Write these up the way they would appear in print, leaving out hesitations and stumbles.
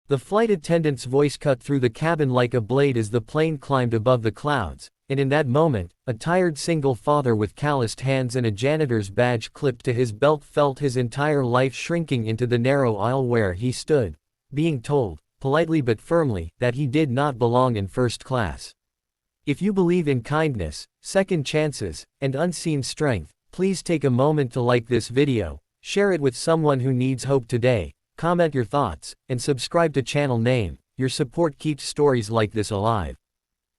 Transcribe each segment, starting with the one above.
The flight attendant's voice cut through the cabin like a blade as the plane climbed above the clouds, and in that moment, a tired single father with calloused hands and a janitor's badge clipped to his belt felt his entire life shrinking into the narrow aisle where he stood, being told, politely but firmly, that he did not belong in first class. If you believe in kindness, second chances, and unseen strength, please take a moment to like this video, share it with someone who needs hope today, comment your thoughts, and subscribe to channel name. Your support keeps stories like this alive.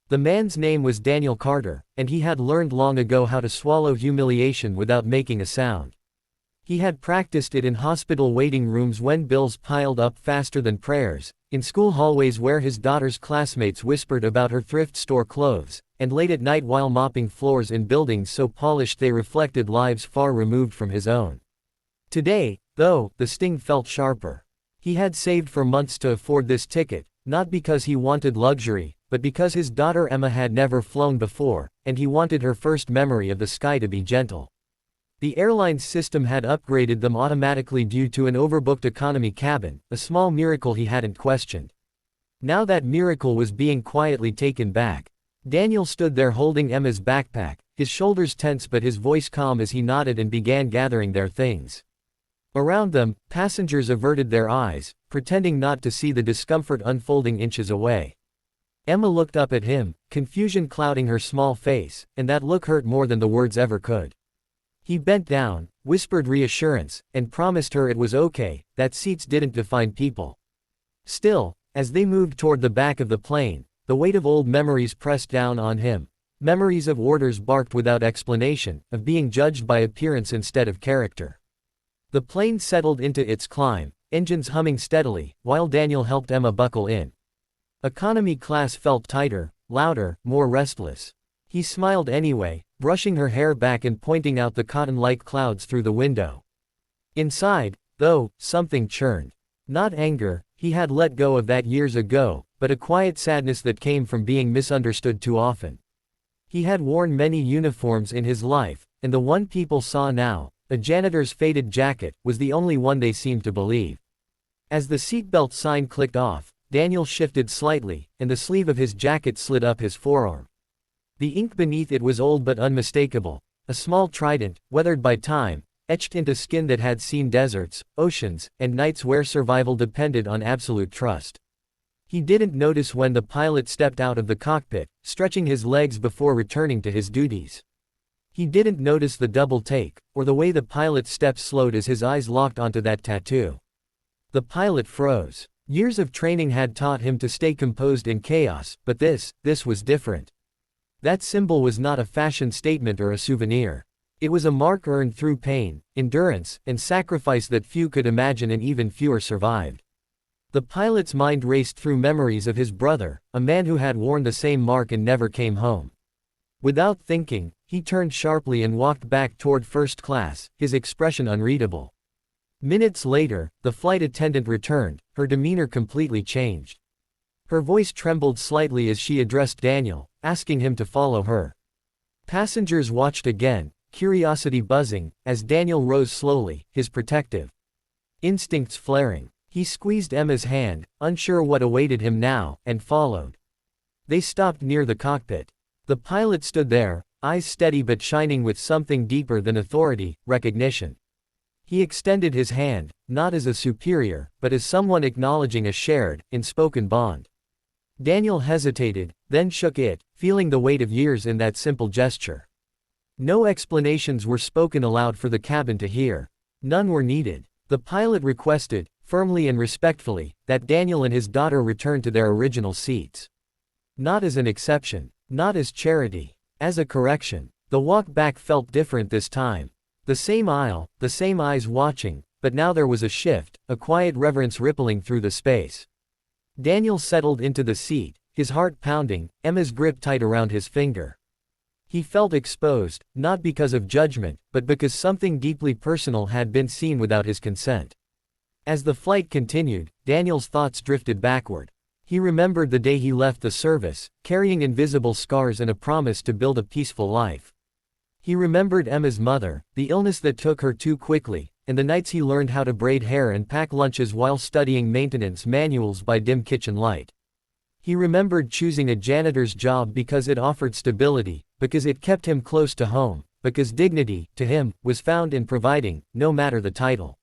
The man's name was Daniel Carter, and he had learned long ago how to swallow humiliation without making a sound. He had practiced it in hospital waiting rooms when bills piled up faster than prayers, in school hallways where his daughter's classmates whispered about her thrift store clothes, and late at night while mopping floors in buildings so polished they reflected lives far removed from his own. Today, though, the sting felt sharper. He had saved for months to afford this ticket, not because he wanted luxury, but because his daughter Emma had never flown before, and he wanted her first memory of the sky to be gentle. The airline's system had upgraded them automatically due to an overbooked economy cabin, a small miracle he hadn't questioned. Now that miracle was being quietly taken back. Daniel stood there holding Emma's backpack, his shoulders tense but his voice calm as he nodded and began gathering their things. Around them, passengers averted their eyes, pretending not to see the discomfort unfolding inches away. Emma looked up at him, confusion clouding her small face, and that look hurt more than the words ever could. He bent down, whispered reassurance, and promised her it was okay, that seats didn't define people. Still, as they moved toward the back of the plane, the weight of old memories pressed down on him. Memories of orders barked without explanation, of being judged by appearance instead of character. The plane settled into its climb, engines humming steadily, while Daniel helped Emma buckle in. Economy class felt tighter, louder, more restless. He smiled anyway, brushing her hair back and pointing out the cotton-like clouds through the window. Inside, though, something churned. Not anger, he had let go of that years ago, but a quiet sadness that came from being misunderstood too often. He had worn many uniforms in his life, and the one people saw now, a janitor's faded jacket, was the only one they seemed to believe. As the seatbelt sign clicked off, Daniel shifted slightly, and the sleeve of his jacket slid up his forearm. The ink beneath it was old but unmistakable, a small trident, weathered by time, etched into skin that had seen deserts, oceans, and nights where survival depended on absolute trust. He didn't notice when the pilot stepped out of the cockpit, stretching his legs before returning to his duties. He didn't notice the double take, or the way the pilot's steps slowed as his eyes locked onto that tattoo. The pilot froze. Years of training had taught him to stay composed in chaos, but this was different. That symbol was not a fashion statement or a souvenir. It was a mark earned through pain, endurance, and sacrifice that few could imagine and even fewer survived. The pilot's mind raced through memories of his brother, a man who had worn the same mark and never came home. Without thinking, he turned sharply and walked back toward first class, his expression unreadable. Minutes later, the flight attendant returned, her demeanor completely changed. Her voice trembled slightly as she addressed Daniel, asking him to follow her. Passengers watched again, curiosity buzzing, as Daniel rose slowly, his protective instincts flaring. He squeezed Emma's hand, unsure what awaited him now, and followed. They stopped near the cockpit. The pilot stood there, eyes steady but shining with something deeper than authority, recognition. He extended his hand, not as a superior, but as someone acknowledging a shared, unspoken bond. Daniel hesitated, then shook it, feeling the weight of years in that simple gesture. No explanations were spoken aloud for the cabin to hear. None were needed. The pilot requested, firmly and respectfully, that Daniel and his daughter return to their original seats. Not as an exception, not as charity, as a correction. The walk back felt different this time. The same aisle, the same eyes watching, but now there was a shift, a quiet reverence rippling through the space. Daniel settled into the seat, his heart pounding, Emma's grip tight around his finger. He felt exposed, not because of judgment, but because something deeply personal had been seen without his consent. As the flight continued, Daniel's thoughts drifted backward. He remembered the day he left the service, carrying invisible scars and a promise to build a peaceful life. He remembered Emma's mother, the illness that took her too quickly, and the nights he learned how to braid hair and pack lunches while studying maintenance manuals by dim kitchen light. He remembered choosing a janitor's job because it offered stability, because it kept him close to home, because dignity, to him, was found in providing, no matter the title.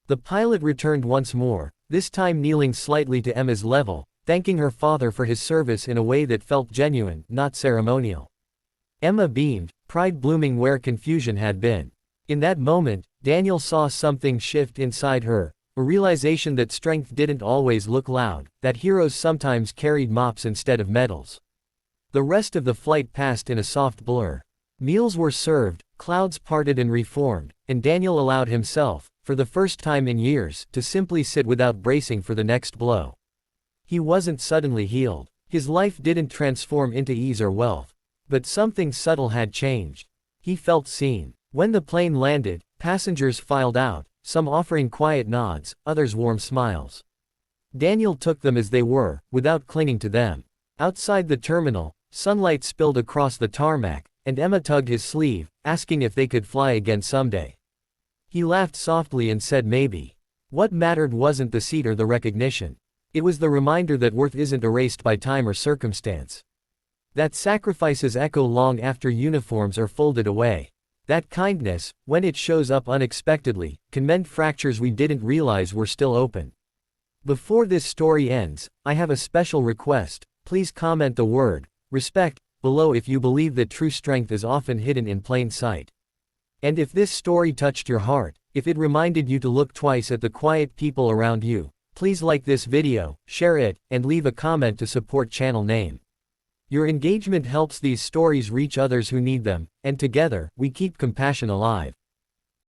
The pilot returned once more, this time kneeling slightly to Emma's level, thanking her father for his service in a way that felt genuine, not ceremonial. Emma beamed, pride blooming where confusion had been. In that moment, Daniel saw something shift inside her, a realization that strength didn't always look loud, that heroes sometimes carried mops instead of medals. The rest of the flight passed in a soft blur. Meals were served, clouds parted and reformed, and Daniel allowed himself, for the first time in years, to simply sit without bracing for the next blow. He wasn't suddenly healed. His life didn't transform into ease or wealth. But something subtle had changed. He felt seen. When the plane landed, passengers filed out, some offering quiet nods, others warm smiles. Daniel took them as they were, without clinging to them. Outside the terminal, sunlight spilled across the tarmac, and Emma tugged his sleeve, asking if they could fly again someday. He laughed softly and said maybe. What mattered wasn't the seat or the recognition. It was the reminder that worth isn't erased by time or circumstance. That sacrifices echo long after uniforms are folded away. That kindness, when it shows up unexpectedly, can mend fractures we didn't realize were still open. Before this story ends, I have a special request. Please comment the word respect below if you believe that true strength is often hidden in plain sight. And if this story touched your heart, if it reminded you to look twice at the quiet people around you, please like this video, share it, and leave a comment to support channel name. Your engagement helps these stories reach others who need them, and together, we keep compassion alive.